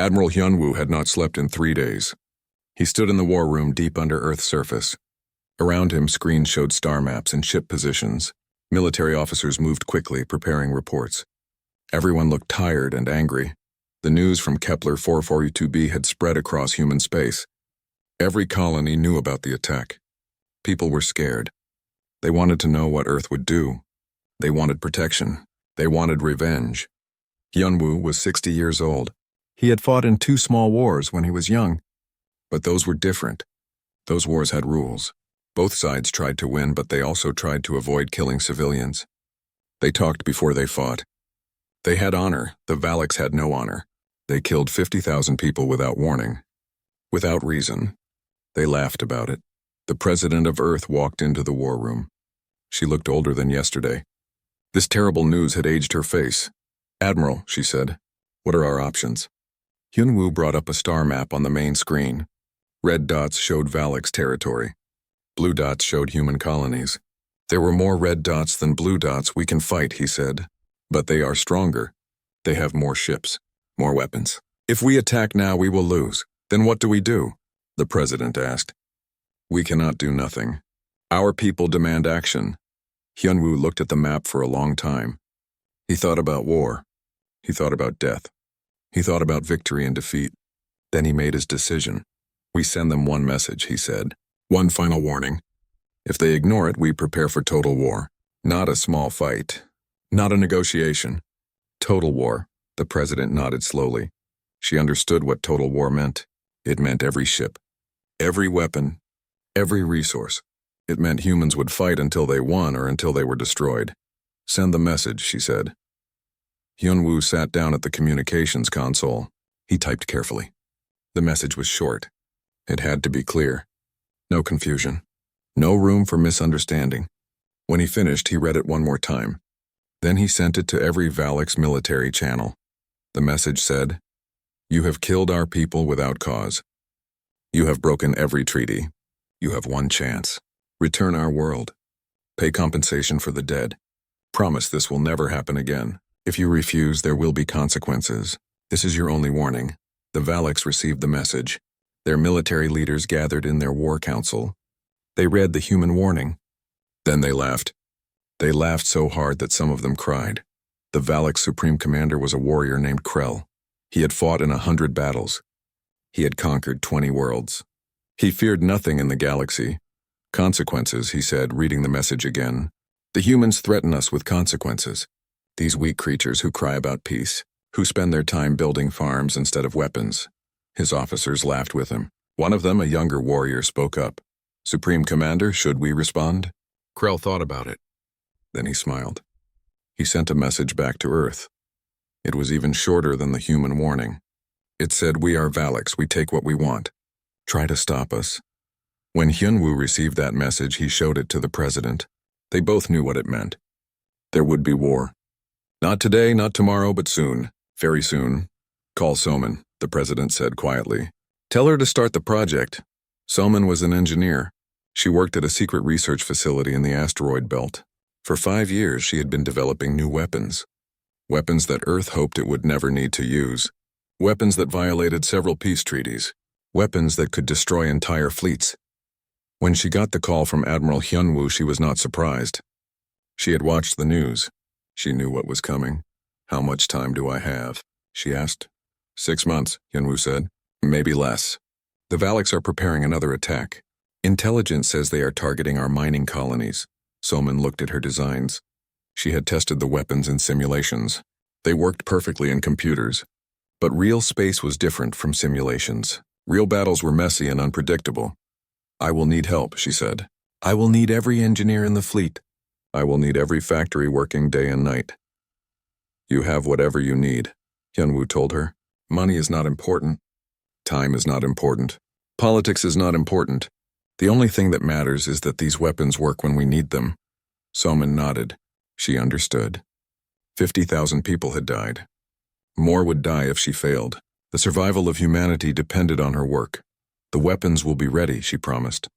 Admiral Hyunwoo had not slept in 3 days. He stood in the war room deep under Earth's surface. Around him, screens showed star maps and ship positions. Military officers moved quickly, preparing reports. Everyone looked tired and angry. The news from Kepler 442b had spread across human space. Every colony knew about the attack. People were scared. They wanted to know what Earth would do. They wanted protection. They wanted revenge. Hyunwoo was 60 years old. He had fought in 2 small wars when he was young. But those were different. Those wars had rules. Both sides tried to win, but they also tried to avoid killing civilians. They talked before they fought. They had honor. The Valaks had no honor. They killed 50,000 people without warning. Without reason. They laughed about it. The president of Earth walked into the war room. She looked older than yesterday. This terrible news had aged her face. "Admiral," she said, "what are our options?" Hyunwoo brought up a star map on the main screen. Red dots showed Valak's territory. Blue dots showed human colonies. "There were more red dots than blue dots. We can fight," he said. "But they are stronger. They have more ships, more weapons. If we attack now, we will lose. Then what do we do?" the president asked. "We cannot do nothing. Our people demand action." Hyunwoo looked at the map for a long time. He thought about war. He thought about death. He thought about victory and defeat. Then he made his decision. "We send them one message," he said. "One final warning. If they ignore it, we prepare for total war. Not a small fight. Not a negotiation. Total war." The president nodded slowly. She understood what total war meant. It meant every ship, every weapon, every resource. It meant humans would fight until they won or until they were destroyed. "Send the message," she said. Hyunwoo sat down at the communications console. He typed carefully. The message was short. It had to be clear. No confusion. No room for misunderstanding. When he finished, he read it one more time. Then he sent it to every Valak's military channel. The message said, "You have killed our people without cause. You have broken every treaty. You have one chance. Return our world. Pay compensation for the dead. Promise this will never happen again. If you refuse, there will be consequences. This is your only warning." The Valaks received the message. Their military leaders gathered in their war council. They read the human warning. Then they laughed. They laughed so hard that some of them cried. The Valak supreme commander was a warrior named Krell. He had fought in 100 battles. He had conquered 20 worlds. He feared nothing in the galaxy. "Consequences," he said, reading the message again. "The humans threaten us with consequences. These weak creatures who cry about peace, who spend their time building farms instead of weapons." His officers laughed with him. One of them, a younger warrior, spoke up. "Supreme Commander, should we respond?" Krell thought about it. Then he smiled. He sent a message back to Earth. It was even shorter than the human warning. It said, "We are Valaks, we take what we want. Try to stop us." When Hyunwoo received that message, he showed it to the president. They both knew what it meant. There would be war. "Not today, not tomorrow, but soon. Very soon. Call Soman," the president said quietly. "Tell her to start the project." Soman was an engineer. She worked at a secret research facility in the asteroid belt. For 5 years, she had been developing new weapons. Weapons that Earth hoped it would never need to use. Weapons that violated several peace treaties. Weapons that could destroy entire fleets. When she got the call from Admiral Hyunwoo, she was not surprised. She had watched the news. She knew what was coming. "How much time do I have?" she asked. 6 months, Hyunwoo said. "Maybe less. The Valaks are preparing another attack. Intelligence says they are targeting our mining colonies." Soman looked at her designs. She had tested the weapons in simulations. They worked perfectly in computers. But real space was different from simulations. Real battles were messy and unpredictable. "I will need help," she said. "I will need every engineer in the fleet. I will need every factory working day and night." "You have whatever you need," Hyunwoo told her. "Money is not important. Time is not important. Politics is not important. The only thing that matters is that these weapons work when we need them." Soman nodded. She understood. 50,000 people had died. More would die if she failed. The survival of humanity depended on her work. "The weapons will be ready," she promised.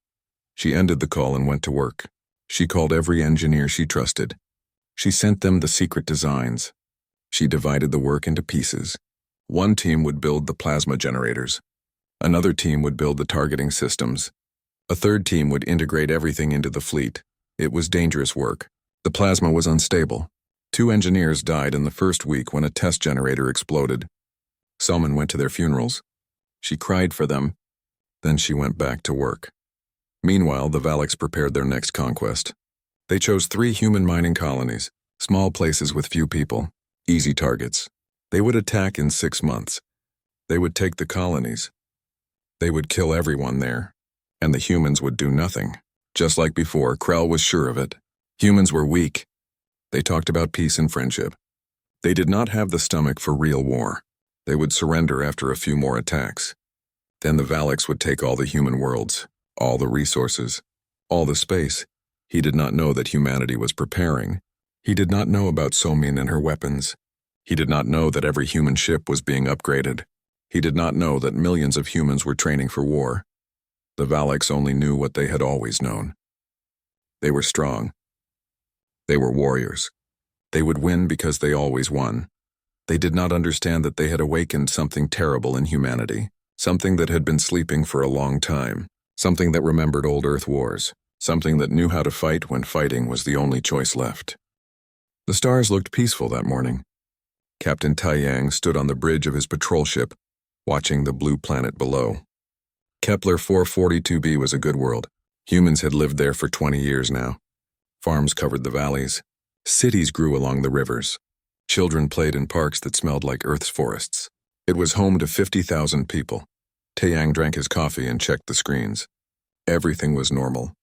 She ended the call and went to work. She called every engineer she trusted. She sent them the secret designs. She divided the work into pieces. One team would build the plasma generators. Another team would build the targeting systems. A third team would integrate everything into the fleet. It was dangerous work. The plasma was unstable. 2 engineers died in the first week when a test generator exploded. Selman went to their funerals. She cried for them. Then she went back to work. Meanwhile, the Valaks prepared their next conquest. They chose 3 human mining colonies, small places with few people, easy targets. They would attack in 6 months. They would take the colonies. They would kill everyone there. And the humans would do nothing. Just like before, Krell was sure of it. Humans were weak. They talked about peace and friendship. They did not have the stomach for real war. They would surrender after a few more attacks. Then the Valaks would take all the human worlds, all the resources, all the space. He did not know that humanity was preparing. He did not know about Somin and her weapons. He did not know that every human ship was being upgraded. He did not know that millions of humans were training for war. The Valaks only knew what they had always known. They were strong. They were warriors. They would win because they always won. They did not understand that they had awakened something terrible in humanity, something that had been sleeping for a long time, something that remembered old Earth wars, something that knew how to fight when fighting was the only choice left. The stars looked peaceful that morning. Captain Taiyang stood on the bridge of his patrol ship, watching the blue planet below. Kepler 442b was a good world. Humans had lived there for 20 years now. Farms covered the valleys. Cities grew along the rivers. Children played in parks that smelled like Earth's forests. It was home to 50,000 people. Taiyang drank his coffee and checked the screens. Everything was normal.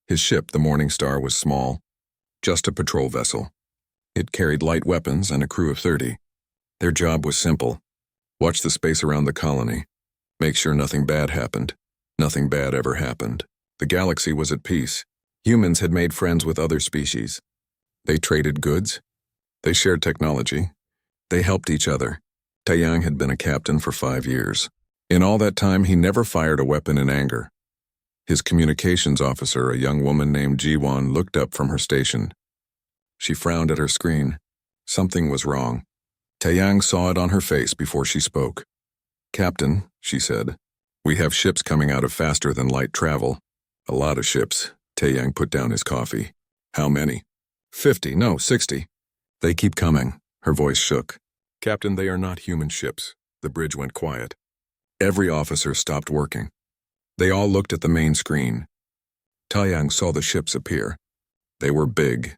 His ship, the Morning Star, was small, just a patrol vessel. It carried light weapons and a crew of 30. Their job was simple. Watch the space around the colony. Make sure nothing bad happened. Nothing bad ever happened. The galaxy was at peace. Humans had made friends with other species. They traded goods. They shared technology. They helped each other. Taiyang had been a captain for 5 years. In all that time, he never fired a weapon in anger. His communications officer, a young woman named Jiwon, looked up from her station. She frowned at her screen. Something was wrong. Taiyang saw it on her face before she spoke. "Captain," she said, "we have ships coming out of faster than light travel." "A lot of ships." Taiyang put down his coffee. "How many?" 50, no, 60. "They keep coming." Her voice shook. "Captain, they are not human ships." The bridge went quiet. Every officer stopped working. They all looked at the main screen. Taiyang saw the ships appear. They were big,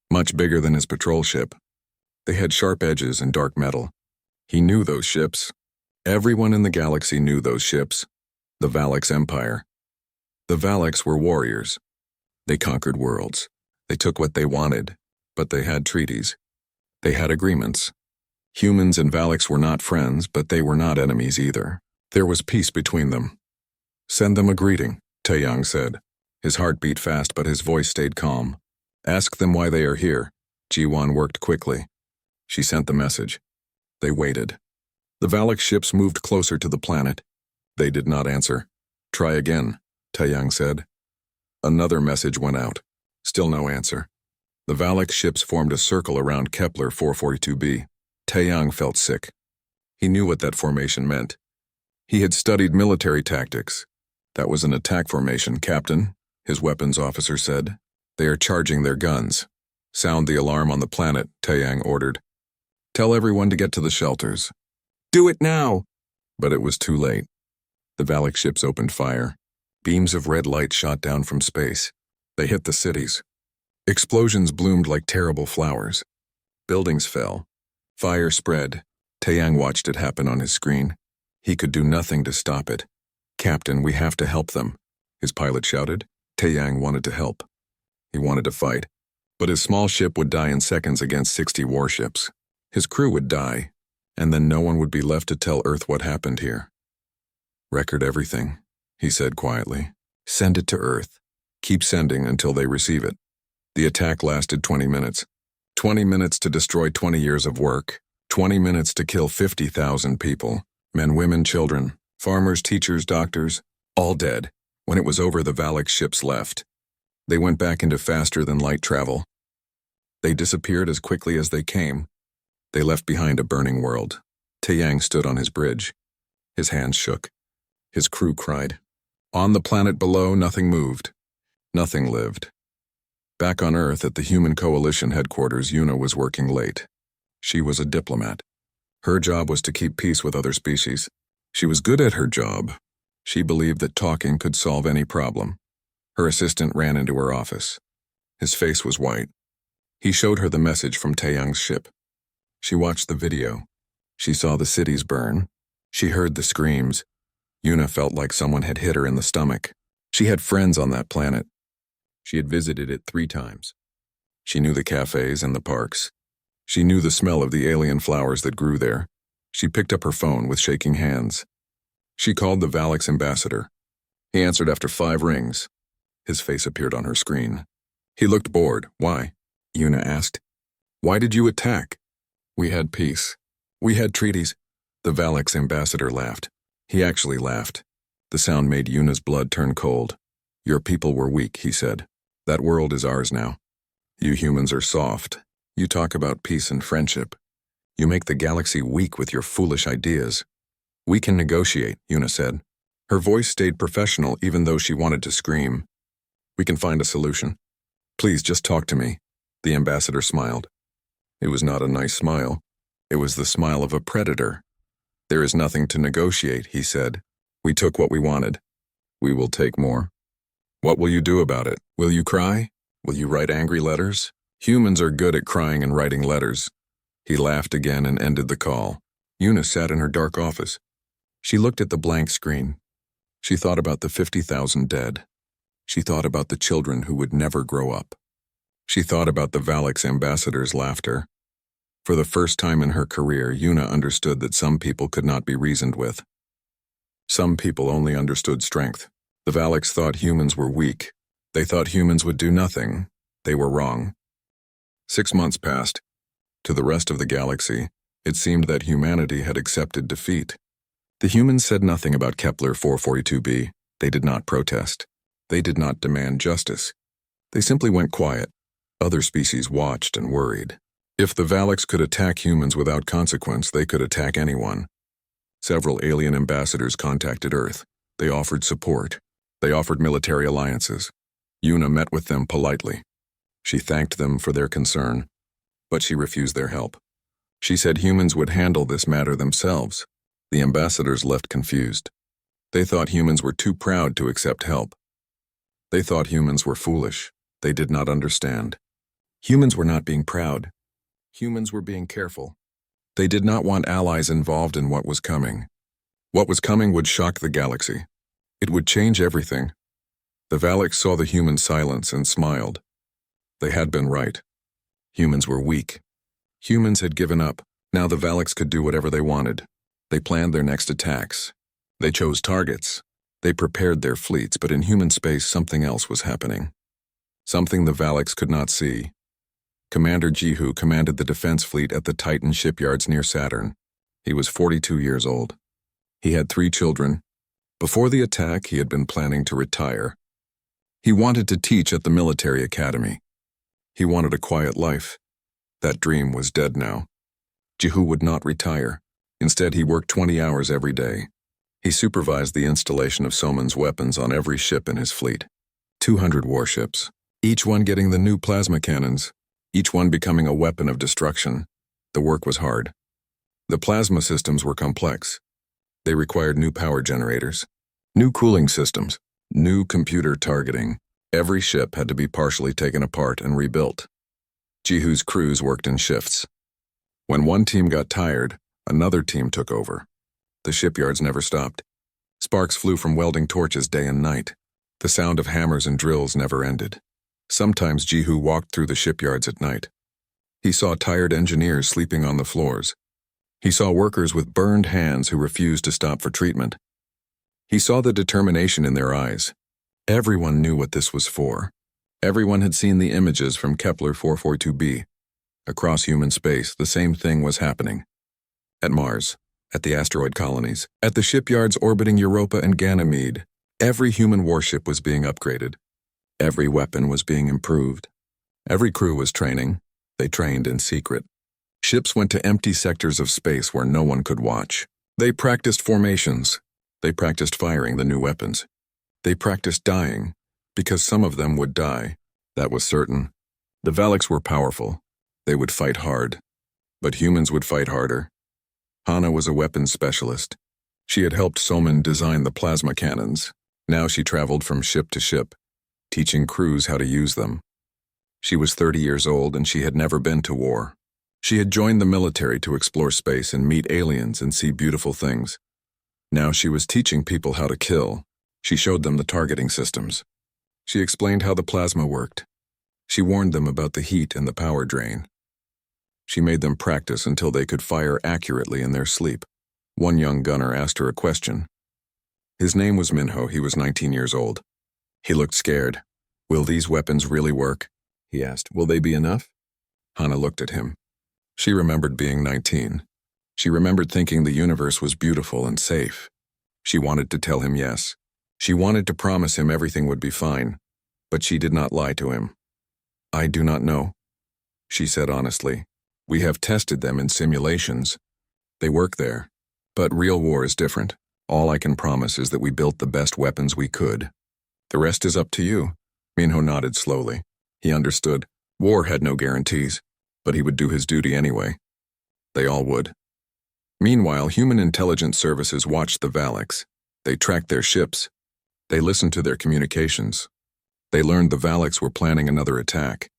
much bigger than his patrol ship. They had sharp edges and dark metal. He knew those ships. Everyone in the galaxy knew those ships. The Valaks Empire. The Valaks were warriors. They conquered worlds. They took what they wanted, but they had treaties. They had agreements. Humans and Valaks were not friends, but they were not enemies either. There was peace between them. "Send them a greeting," Taiyang said. His heart beat fast, but his voice stayed calm. "Ask them why they are here." Jiwon worked quickly. She sent the message. They waited. The Valak ships moved closer to the planet. They did not answer. "Try again," Taiyang said. Another message went out. Still no answer. The Valak ships formed a circle around Kepler 442b. Taiyang felt sick. He knew what that formation meant. He had studied military tactics. "That was an attack formation, Captain," his weapons officer said. "They are charging their guns." "Sound the alarm on the planet," Taiyang ordered. "Tell everyone to get to the shelters." "Do it now!" But it was too late. The Valak ships opened fire. Beams of red light shot down from space. They hit the cities. Explosions bloomed like terrible flowers. Buildings fell. Fire spread. Taiyang watched it happen on his screen. He could do nothing to stop it. "Captain, we have to help them," his pilot shouted. Taiyang wanted to help. He wanted to fight. But his small ship would die in seconds against 60 warships. His crew would die, and then no one would be left to tell Earth what happened here. "Record everything," he said quietly. "Send it to Earth. Keep sending until they receive it." The attack lasted 20 minutes. 20 minutes to destroy 20 years of work. 20 minutes to kill 50,000 people. Men, women, children, farmers, teachers, doctors, all dead. When it was over, the Valak ships left. They went back into faster-than-light travel. They disappeared as quickly as they came. They left behind a burning world. Taeyang stood on his bridge. His hands shook. His crew cried. On the planet below, nothing moved. Nothing lived. Back on Earth at the Human Coalition headquarters, Yuna was working late. She was a diplomat. Her job was to keep peace with other species. She was good at her job. She believed that talking could solve any problem. Her assistant ran into her office. His face was white. He showed her the message from Taeyang's ship. She watched the video. She saw the cities burn. She heard the screams. Yuna felt like someone had hit her in the stomach. She had friends on that planet. She had visited it 3 times. She knew the cafes and the parks. She knew the smell of the alien flowers that grew there. She picked up her phone with shaking hands. She called the Valix ambassador. He answered after 5 rings. His face appeared on her screen. He looked bored. Why? Yuna asked. Why did you attack? We had peace. We had treaties. The Valix ambassador laughed. He actually laughed. The sound made Yuna's blood turn cold. Your people were weak, he said. That world is ours now. You humans are soft. You talk about peace and friendship. You make the galaxy weak with your foolish ideas. We can negotiate, Yuna said. Her voice stayed professional even though she wanted to scream. We can find a solution. Please just talk to me. The ambassador smiled. It was not a nice smile. It was the smile of a predator. There is nothing to negotiate, he said. We took what we wanted. We will take more. What will you do about it? Will you cry? Will you write angry letters? Humans are good at crying and writing letters. He laughed again and ended the call. Yuna sat in her dark office. She looked at the blank screen. She thought about the 50,000 dead. She thought about the children who would never grow up. She thought about the Valix ambassador's laughter. For the first time in her career, Yuna understood that some people could not be reasoned with. Some people only understood strength. The Valix thought humans were weak. They thought humans would do nothing. They were wrong. 6 months passed. To the rest of the galaxy, it seemed that humanity had accepted defeat. The humans said nothing about Kepler 442b. They did not protest. They did not demand justice. They simply went quiet. Other species watched and worried. If the Valix could attack humans without consequence, they could attack anyone. Several alien ambassadors contacted Earth. They offered support. They offered military alliances. Yuna met with them politely. She thanked them for their concern, but she refused their help. She said humans would handle this matter themselves. The ambassadors left confused. They thought humans were too proud to accept help. They thought humans were foolish. They did not understand. Humans were not being proud. Humans were being careful. They did not want allies involved in what was coming. What was coming would shock the galaxy. It would change everything. The Valix saw the human silence and smiled. They had been right. Humans were weak. Humans had given up. Now the Valix could do whatever they wanted. They planned their next attacks. They chose targets. They prepared their fleets, but in human space something else was happening. Something the Valix could not see. Commander Jihu commanded the defense fleet at the Titan shipyards near Saturn. He was 42 years old. He had 3 children. Before the attack, he had been planning to retire. He wanted to teach at the military academy. He wanted a quiet life. That dream was dead now. Jihu would not retire. Instead, he worked 20 hours every day. He supervised the installation of Soman's weapons on every ship in his fleet. 200 warships, each one getting the new plasma cannons, each one becoming a weapon of destruction. The work was hard. The plasma systems were complex. They required new power generators, new cooling systems, new computer targeting. Every ship had to be partially taken apart and rebuilt. Jihu's crews worked in shifts. When one team got tired, another team took over. The shipyards never stopped. Sparks flew from welding torches day and night. The sound of hammers and drills never ended. Sometimes Jihu walked through the shipyards at night. He saw tired engineers sleeping on the floors. He saw workers with burned hands who refused to stop for treatment. He saw the determination in their eyes. Everyone knew what this was for. Everyone had seen the images from Kepler 442b. Across human space, the same thing was happening. At Mars, at the asteroid colonies, at the shipyards orbiting Europa and Ganymede, every human warship was being upgraded. Every weapon was being improved. Every crew was training. They trained in secret. Ships went to empty sectors of space where no one could watch. They practiced formations. They practiced firing the new weapons. They practiced dying, because some of them would die. That was certain. The Valaks were powerful. They would fight hard. But humans would fight harder. Hana was a weapons specialist. She had helped Soman design the plasma cannons. Now she traveled from ship to ship, teaching crews how to use them. She was 30 years old and she had never been to war. She had joined the military to explore space and meet aliens and see beautiful things. Now she was teaching people how to kill. She showed them the targeting systems. She explained how the plasma worked. She warned them about the heat and the power drain. She made them practice until they could fire accurately in their sleep. One young gunner asked her a question. His name was Minho. He was 19 years old. He looked scared. "Will these weapons really work?" he asked. "Will they be enough?" Hana looked at him. She remembered being 19. She remembered thinking the universe was beautiful and safe. She wanted to tell him yes. She wanted to promise him everything would be fine, but she did not lie to him. "I do not know," she said honestly. "We have tested them in simulations. They work there. But real war is different. All I can promise is that we built the best weapons we could. The rest is up to you." Minho nodded slowly. He understood. War had no guarantees, but he would do his duty anyway. They all would. Meanwhile, human intelligence services watched the Valaks. They tracked their ships. They listened to their communications. They learned the Valaks were planning another attack.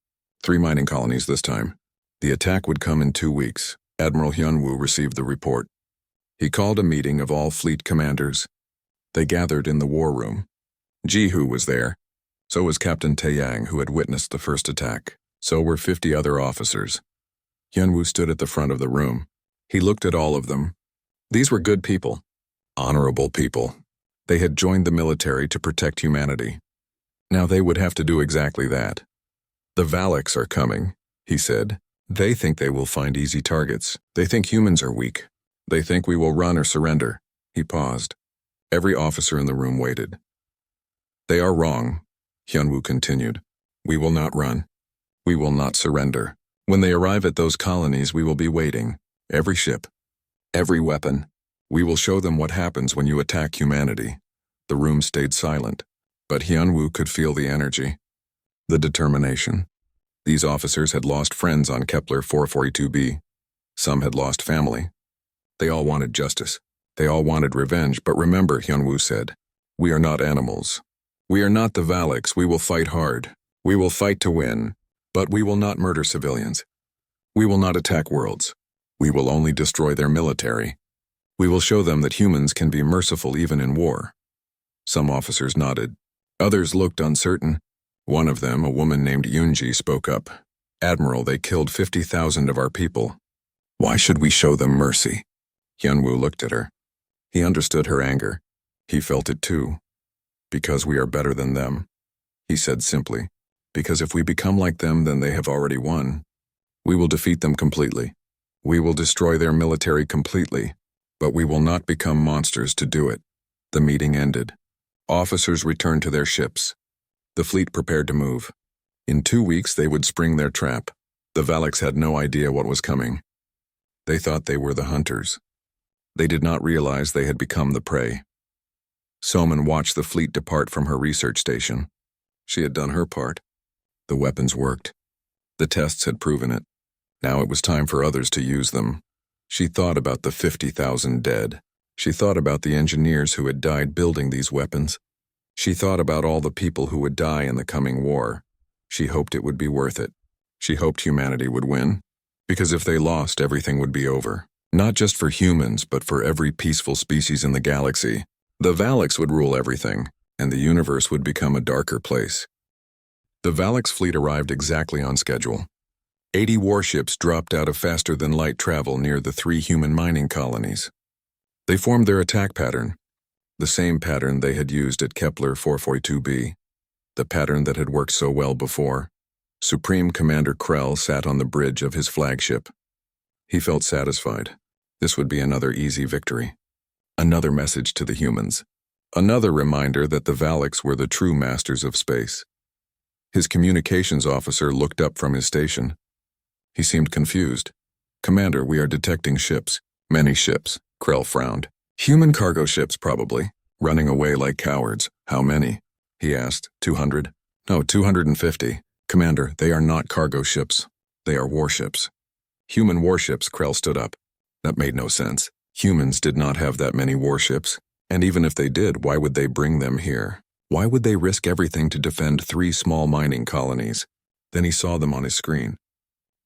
3 mining colonies this time. The attack would come in 2 weeks. Admiral Hyunwoo received the report. He called a meeting of all fleet commanders. They gathered in the war room. Jihu was there. So was Captain Taeyang, who had witnessed the first attack. So were 50 other officers. Hyunwoo stood at the front of the room. He looked at all of them. These were good people. Honorable people. They had joined the military to protect humanity. Now they would have to do exactly that. "The Valaks are coming," he said. "They think they will find easy targets. They think humans are weak. They think we will run or surrender." He paused. Every officer in the room waited. "They are wrong," Hyunwoo continued. "We will not run. We will not surrender. When they arrive at those colonies, we will be waiting. Every ship. Every weapon. We will show them what happens when you attack humanity." The room stayed silent, but Hyunwoo could feel the energy, the determination. These officers had lost friends on Kepler 442b. Some had lost family. They all wanted justice. They all wanted revenge, but remember, Hyunwoo said, "We are not animals. We are not the Valaks. We will fight hard. We will fight to win, but we will not murder civilians. We will not attack worlds. We will only destroy their military. We will show them that humans can be merciful even in war." Some officers nodded. Others looked uncertain. One of them, a woman named Yoonji, spoke up. "Admiral, they killed 50,000 of our people. Why should we show them mercy?" Hyunwoo looked at her. He understood her anger. He felt it too. "Because we are better than them," he said simply. "Because if we become like them, then they have already won. We will defeat them completely. We will destroy their military completely, but we will not become monsters to do it." The meeting ended. Officers returned to their ships. The fleet prepared to move. In 2 weeks, they would spring their trap. The Valaks had no idea what was coming. They thought they were the hunters. They did not realize they had become the prey. Soman watched the fleet depart from her research station. She had done her part. The weapons worked. The tests had proven it. Now it was time for others to use them. She thought about the 50,000 dead. She thought about the engineers who had died building these weapons. She thought about all the people who would die in the coming war. She hoped it would be worth it. She hoped humanity would win. Because if they lost, everything would be over. Not just for humans, but for every peaceful species in the galaxy. The Valaks would rule everything, and the universe would become a darker place. The Valaks fleet arrived exactly on schedule. 80 warships dropped out of faster-than-light travel near the 3 human mining colonies. They formed their attack pattern, the same pattern they had used at Kepler 442b, the pattern that had worked so well before. Supreme Commander Krell sat on the bridge of his flagship. He felt satisfied. This would be another easy victory. Another message to the humans. Another reminder that the Valaks were the true masters of space. His communications officer looked up from his station. He seemed confused. Commander, we are detecting ships. Many ships. Krell frowned. Human cargo ships, probably. Running away like cowards. How many? He asked. 200? No, 250. Commander, they are not cargo ships. They are warships. Human warships, Krell stood up. That made no sense. Humans did not have that many warships. And even if they did, why would they bring them here? Why would they risk everything to defend 3 small mining colonies? Then he saw them on his screen.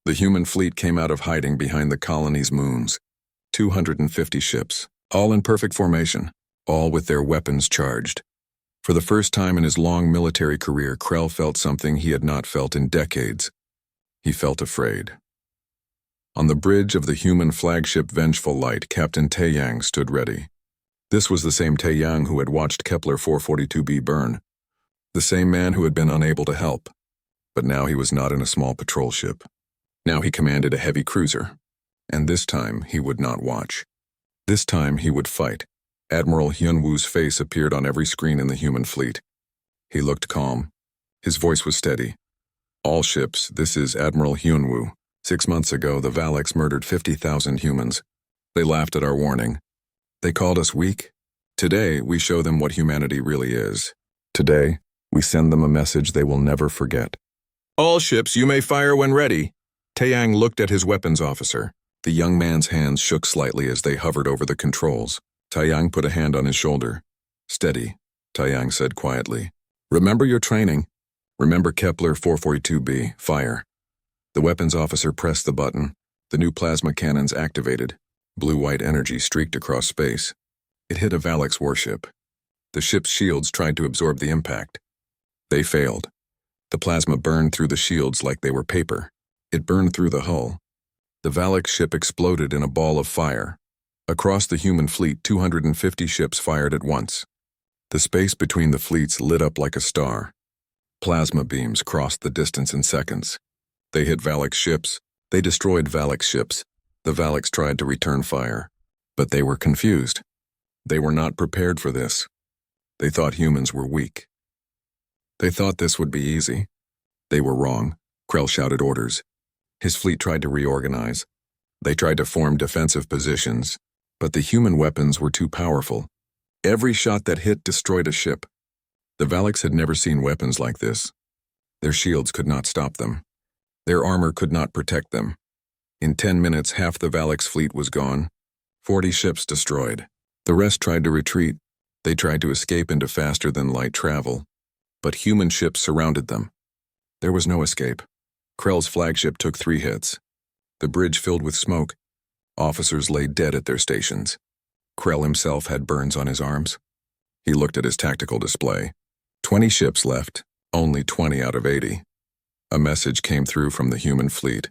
The human fleet came out of hiding behind the colony's moons. 250 ships, all in perfect formation, all with their weapons charged. For the first time in his long military career, Krell felt something he had not felt in decades. He felt afraid. On the bridge of the human flagship Vengeful Light, Captain Taeyang stood ready. This was the same Taeyang who had watched Kepler 442b burn. The same man who had been unable to help. But now he was not in a small patrol ship. Now he commanded a heavy cruiser. And this time he would not watch. This time he would fight. Admiral Hyunwoo's face appeared on every screen in the human fleet. He looked calm. His voice was steady. All ships, this is Admiral Hyunwoo. 6 months ago, the Valaks murdered 50,000 humans. They laughed at our warning. They called us weak. Today, we show them what humanity really is. Today, we send them a message they will never forget. All ships, you may fire when ready. Taeyang looked at his weapons officer. The young man's hands shook slightly as they hovered over the controls. Taeyang put a hand on his shoulder. Steady, Taeyang said quietly. Remember your training. Remember Kepler 442b, fire. The weapons officer pressed the button. The new plasma cannons activated. Blue-white energy streaked across space. It hit a Valak's warship. The ship's shields tried to absorb the impact. They failed. The plasma burned through the shields like they were paper. It burned through the hull. The Valak ship exploded in a ball of fire. Across the human fleet, 250 ships fired at once. The space between the fleets lit up like a star. Plasma beams crossed the distance in seconds. They hit Valak ships. They destroyed Valak ships. The Valaks tried to return fire, but they were confused. They were not prepared for this. They thought humans were weak. They thought this would be easy. They were wrong. Krell shouted orders. His fleet tried to reorganize. They tried to form defensive positions, but the human weapons were too powerful. Every shot that hit destroyed a ship. The Valaks had never seen weapons like this. Their shields could not stop them. Their armor could not protect them. In 10 minutes, half the Valak's fleet was gone. 40 ships destroyed. The rest tried to retreat. They tried to escape into faster-than-light travel. But human ships surrounded them. There was no escape. Krell's flagship took 3 hits. The bridge filled with smoke. Officers lay dead at their stations. Krell himself had burns on his arms. He looked at his tactical display. 20 ships left, only 20 out of 80. A message came through from the human fleet.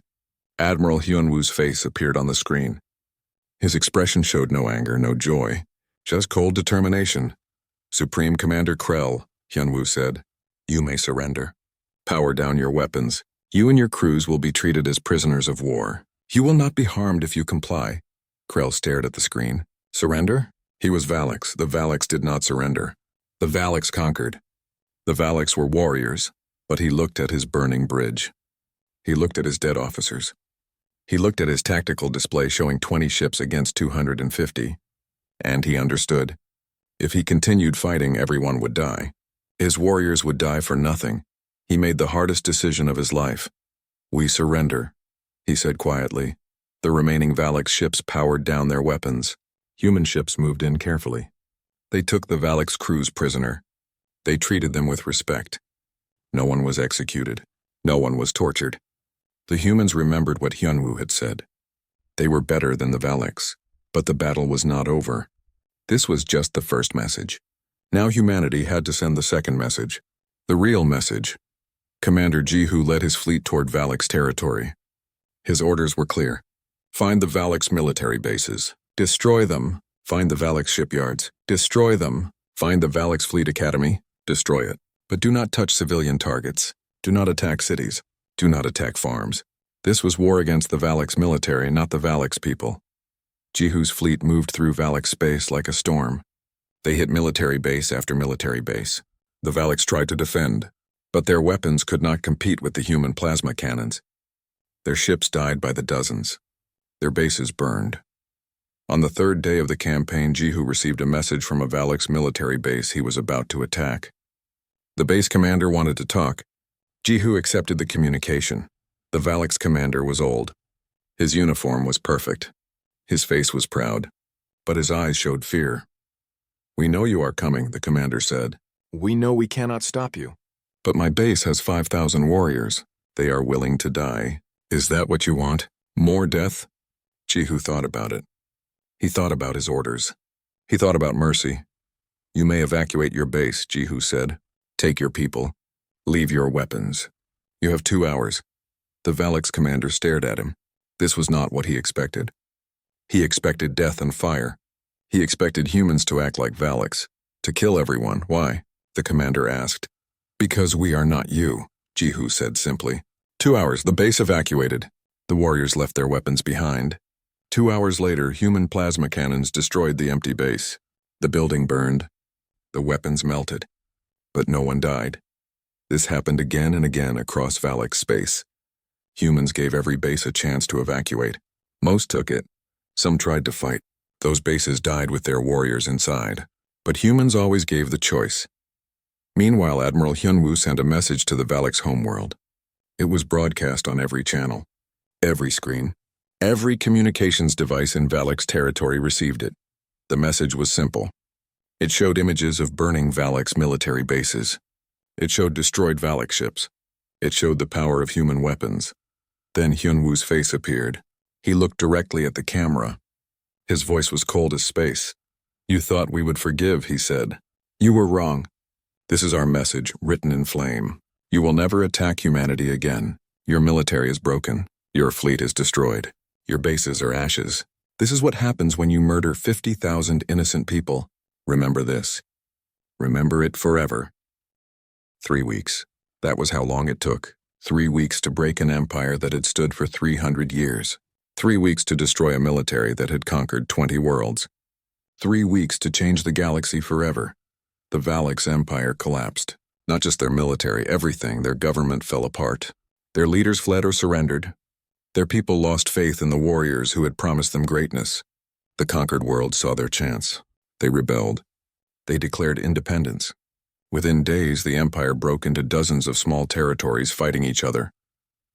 Admiral Hyunwoo's face appeared on the screen. His expression showed no anger, no joy, just cold determination. Supreme Commander Krell, Hyunwoo said, you may surrender. Power down your weapons. You and your crews will be treated as prisoners of war. You will not be harmed if you comply. Krell stared at the screen. Surrender? He was Valaks. The Valaks did not surrender. The Valaks conquered. The Valaks were warriors, but he looked at his burning bridge. He looked at his dead officers. He looked at his tactical display showing 20 ships against 250. And he understood. If he continued fighting, everyone would die. His warriors would die for nothing. He made the hardest decision of his life. We surrender, he said quietly. The remaining Valak ships powered down their weapons. Human ships moved in carefully. They took the Valak's crews prisoner. They treated them with respect. No one was executed. No one was tortured. The humans remembered what Hyunwoo had said. They were better than the Valaks, but the battle was not over. This was just the first message. Now humanity had to send the second message, the real message. Commander Jihu led his fleet toward Valak's territory. His orders were clear. Find the Valak's military bases. Destroy them. Find the Valak's shipyards. Destroy them. Find the Valak's fleet academy. Destroy it. But do not touch civilian targets. Do not attack cities. Do not attack farms. This was war against the Valak's military, not the Valak's people. Jihu's fleet moved through Valak space like a storm. They hit military base after military base. The Valaks tried to defend, but their weapons could not compete with the human plasma cannons. Their ships died by the dozens. Their bases burned. On the third day of the campaign, Jihu received a message from a Valix military base he was about to attack. The base commander wanted to talk. Jihu accepted the communication. The Valix commander was old. His uniform was perfect. His face was proud, but his eyes showed fear. "We know you are coming," the commander said. "We know we cannot stop you." "But my base has 5,000 warriors. They are willing to die. Is that what you want? More death?" Jihu thought about it. He thought about his orders. He thought about mercy. "You may evacuate your base," Jihu said. "Take your people. Leave your weapons. You have 2 hours." The Valix commander stared at him. This was not what he expected. He expected death and fire. He expected humans to act like Valix, to kill everyone. "Why?" the commander asked. "Because we are not you," Jihu said simply. 2 hours, the base evacuated. The warriors left their weapons behind. 2 hours later, human plasma cannons destroyed the empty base. The building burned. The weapons melted. But no one died. This happened again and again across Valix space. Humans gave every base a chance to evacuate. Most took it. Some tried to fight. Those bases died with their warriors inside. But humans always gave the choice. Meanwhile, Admiral Hyunwoo sent a message to the Valix homeworld. It was broadcast on every channel, every screen. Every communications device in Valix territory received it. The message was simple. It showed images of burning Valix military bases. It showed destroyed Valix ships. It showed the power of human weapons. Then Hyunwoo's face appeared. He looked directly at the camera. His voice was cold as space. "You thought we would forgive," he said. "You were wrong. This is our message, written in flame. You will never attack humanity again. Your military is broken. Your fleet is destroyed. Your bases are ashes. This is what happens when you murder 50,000 innocent people. Remember this. Remember it forever." 3 weeks. That was how long it took. 3 weeks to break an empire that had stood for 300 years. 3 weeks to destroy a military that had conquered 20 worlds. 3 weeks to change the galaxy forever. The Valix Empire collapsed. Not just their military, everything. Their government fell apart. Their leaders fled or surrendered. Their people lost faith in the warriors who had promised them greatness. The conquered world saw their chance. They rebelled. They declared independence. Within days, the empire broke into dozens of small territories fighting each other.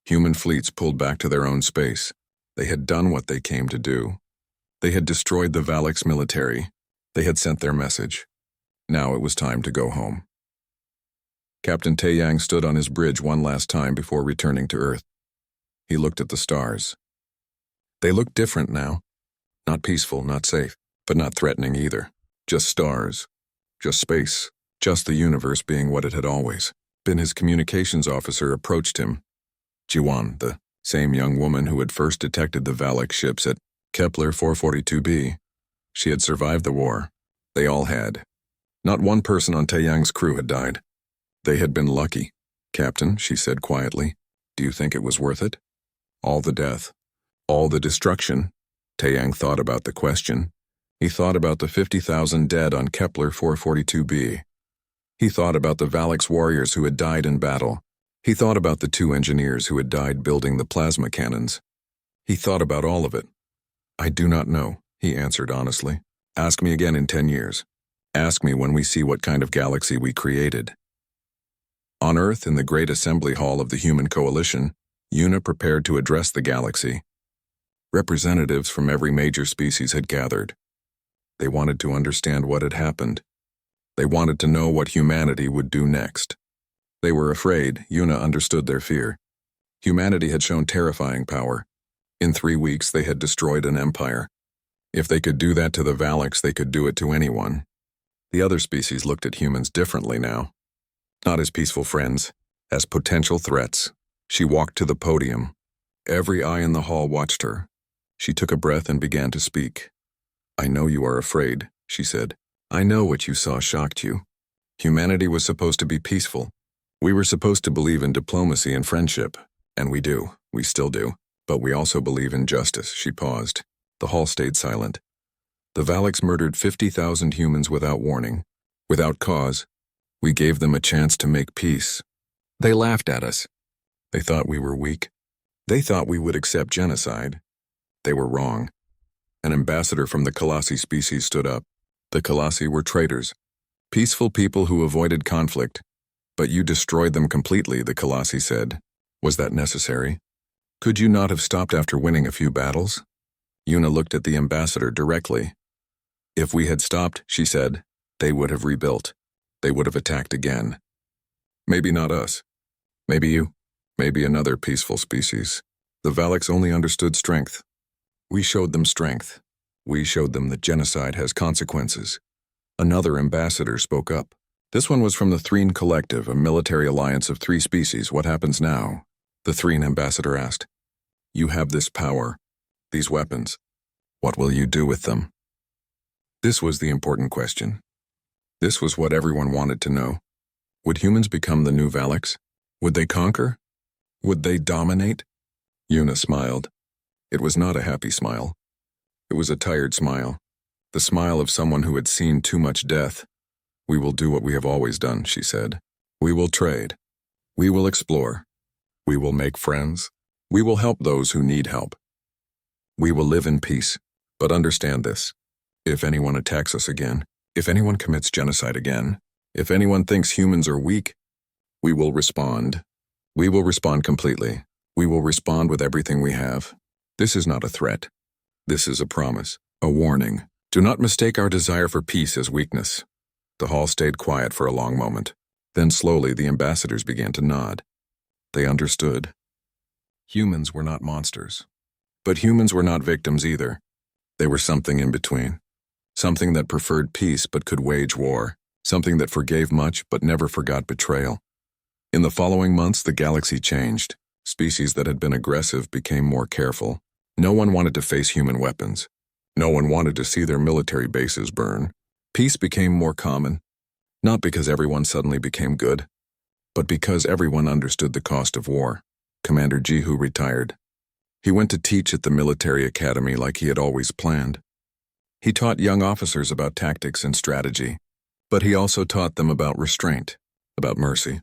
Human fleets pulled back to their own space. They had done what they came to do. They had destroyed the Valix military. They had sent their message. Now it was time to go home. Captain Taeyang stood on his bridge one last time before returning to Earth. He looked at the stars. They looked different now. Not peaceful, not safe, but not threatening either. Just stars. Just space. Just the universe being what it had always been. His communications officer approached him. Jiwan, the same young woman who had first detected the Valix ships at Kepler 442b. She had survived the war. They all had. Not one person on Taeyang's crew had died. They had been lucky. "Captain," she said quietly, "do you think it was worth it? All the death, all the destruction?" Taeyang thought about the question. He thought about the 50,000 dead on Kepler 442b. He thought about the Valix warriors who had died in battle. He thought about the 2 engineers who had died building the plasma cannons. He thought about all of it. "I do not know," he answered honestly. "Ask me again in 10 years. Ask me when we see what kind of galaxy we created." On Earth, in the great assembly hall of the Human Coalition, Yuna prepared to address the galaxy. Representatives from every major species had gathered. They wanted to understand what had happened. They wanted to know what humanity would do next. They were afraid. Yuna understood their fear. Humanity had shown terrifying power. In 3 weeks, they had destroyed an empire. If they could do that to the Valix, they could do it to anyone. The other species looked at humans differently now. Not as peaceful friends, as potential threats. She walked to the podium. Every eye in the hall watched her. She took a breath and began to speak. "I know you are afraid," she said. "I know what you saw shocked you. Humanity was supposed to be peaceful. We were supposed to believe in diplomacy and friendship. And we do. We still do. But we also believe in justice." She paused. The hall stayed silent. "The Valix murdered 50,000 humans without warning, without cause. We gave them a chance to make peace. They laughed at us. They thought we were weak. They thought we would accept genocide. They were wrong. An ambassador from the Colossi species stood up. The Colossi were traitors, peaceful people who avoided conflict. But you destroyed them completely, the Colossi said. Was that necessary? Could you not have stopped after winning a few battles? Yuna looked at the ambassador directly. If we had stopped, she said, they would have rebuilt. They would have attacked again. Maybe not us. Maybe you. Maybe another peaceful species. The Valaks only understood strength. We showed them strength. We showed them that genocide has consequences. Another ambassador spoke up. This one was from the Threen Collective, a military alliance of 3 species. What happens now? The Threen ambassador asked. You have this power, these weapons. What will you do with them? This was the important question. This was what everyone wanted to know. Would humans become the new Valaks? Would they conquer? Would they dominate? Yuna smiled. It was not a happy smile. It was a tired smile. The smile of someone who had seen too much death. We will do what we have always done, she said. We will trade. We will explore. We will make friends. We will help those who need help. We will live in peace. But understand this. If anyone attacks us again, if anyone commits genocide again, if anyone thinks humans are weak, we will respond. We will respond completely. We will respond with everything we have. This is not a threat. This is a promise, a warning. Do not mistake our desire for peace as weakness. The hall stayed quiet for a long moment. Then slowly the ambassadors began to nod. They understood. Humans were not monsters. But humans were not victims either. They were something in between. Something that preferred peace but could wage war. Something that forgave much but never forgot betrayal. In the following months, the galaxy changed. Species that had been aggressive became more careful. No one wanted to face human weapons. No one wanted to see their military bases burn. Peace became more common, not because everyone suddenly became good, but because everyone understood the cost of war. Commander Jihu retired. He went to teach at the military academy like he had always planned. He taught young officers about tactics and strategy, but he also taught them about restraint, about mercy,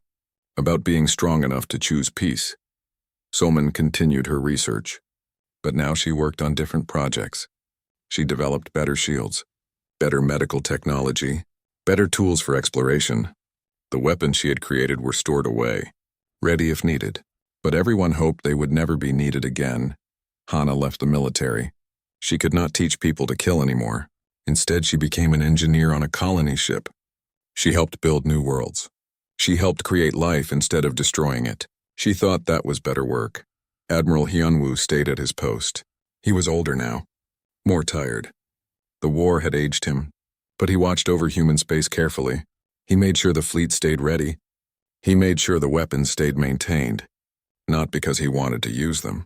about being strong enough to choose peace. Soman continued her research, but now she worked on different projects. She developed better shields, better medical technology, better tools for exploration. The weapons she had created were stored away, ready if needed, but everyone hoped they would never be needed again. Hana left the military. She could not teach people to kill anymore. Instead, she became an engineer on a colony ship. She helped build new worlds. She helped create life instead of destroying it. She thought that was better work. Admiral Hyunwoo stayed at his post. He was older now, more tired. The war had aged him, but he watched over human space carefully. He made sure the fleet stayed ready. He made sure the weapons stayed maintained, not because he wanted to use them,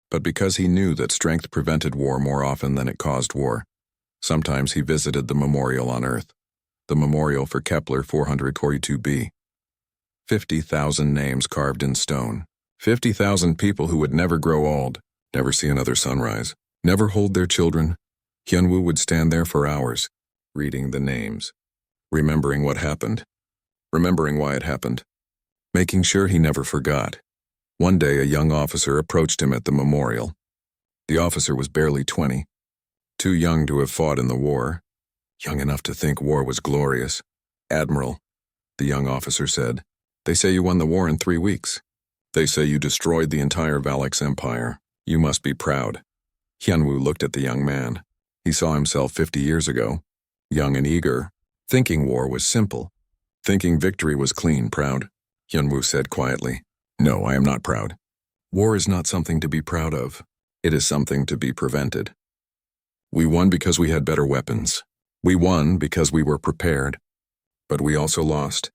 but because he knew that strength prevented war more often than it caused war. Sometimes he visited the memorial on Earth, the memorial for Kepler 442b. 50,000 names carved in stone. 50,000 people who would never grow old, never see another sunrise, never hold their children. Hyunwoo would stand there for hours, reading the names, remembering what happened, remembering why it happened, making sure he never forgot. One day, a young officer approached him at the memorial. The officer was barely 20, too young to have fought in the war, young enough to think war was glorious. Admiral, the young officer said, they say you won the war in 3 weeks. They say you destroyed the entire Valaks Empire. You must be proud. Hyunwoo looked at the young man. He saw himself 50 years ago, young and eager, thinking war was simple, thinking victory was clean, proud. Hyunwoo said quietly, no, I am not proud. War is not something to be proud of. It is something to be prevented. We won because we had better weapons. We won because we were prepared. But we also lost.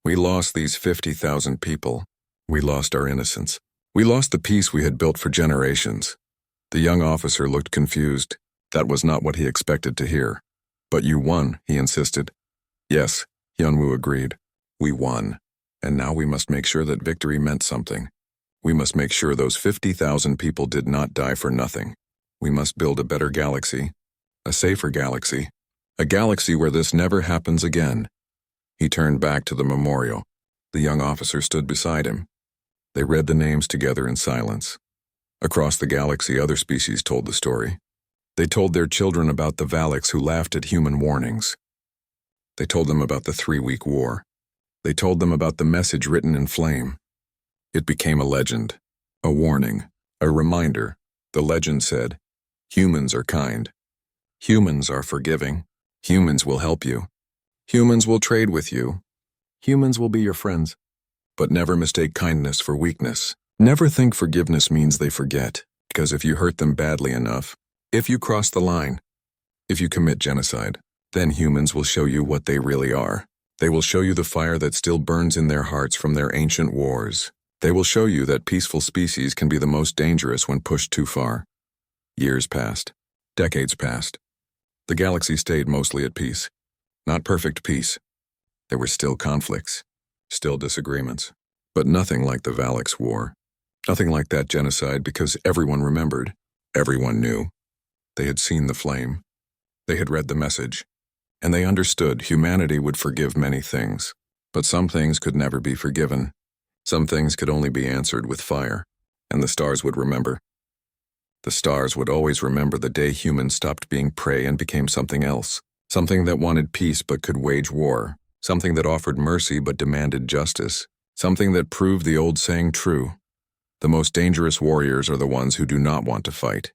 We lost these 50,000 people. We lost our innocence. We lost the peace we had built for generations. The young officer looked confused. That was not what he expected to hear. But you won, he insisted. Yes, Hyunwoo agreed. We won. And now we must make sure that victory meant something. We must make sure those 50,000 people did not die for nothing. We must build a better galaxy, a safer galaxy, a galaxy where this never happens again. He turned back to the memorial. The young officer stood beside him. They read the names together in silence. Across the galaxy, other species told the story. They told their children about the Valaks who laughed at human warnings. They told them about the 3-week war. They told them about the message written in flame. It became a legend, a warning, a reminder. The legend said, "Humans are kind. Humans are forgiving. Humans will help you. Humans will trade with you. Humans will be your friends. But never mistake kindness for weakness. Never think forgiveness means they forget, because if you hurt them badly enough, if you cross the line, if you commit genocide, then humans will show you what they really are. They will show you the fire that still burns in their hearts from their ancient wars. They will show you that peaceful species can be the most dangerous when pushed too far." Years passed. Decades passed. The galaxy stayed mostly at peace. Not perfect peace. There were still conflicts, still disagreements, but nothing like the Valaks War. Nothing like that genocide, because everyone remembered. Everyone knew. They had seen the flame. They had read the message. And they understood humanity would forgive many things. But some things could never be forgiven. Some things could only be answered with fire. And the stars would remember. The stars would always remember the day humans stopped being prey and became something else. Something that wanted peace but could wage war. Something that offered mercy but demanded justice. Something that proved the old saying true. The most dangerous warriors are the ones who do not want to fight.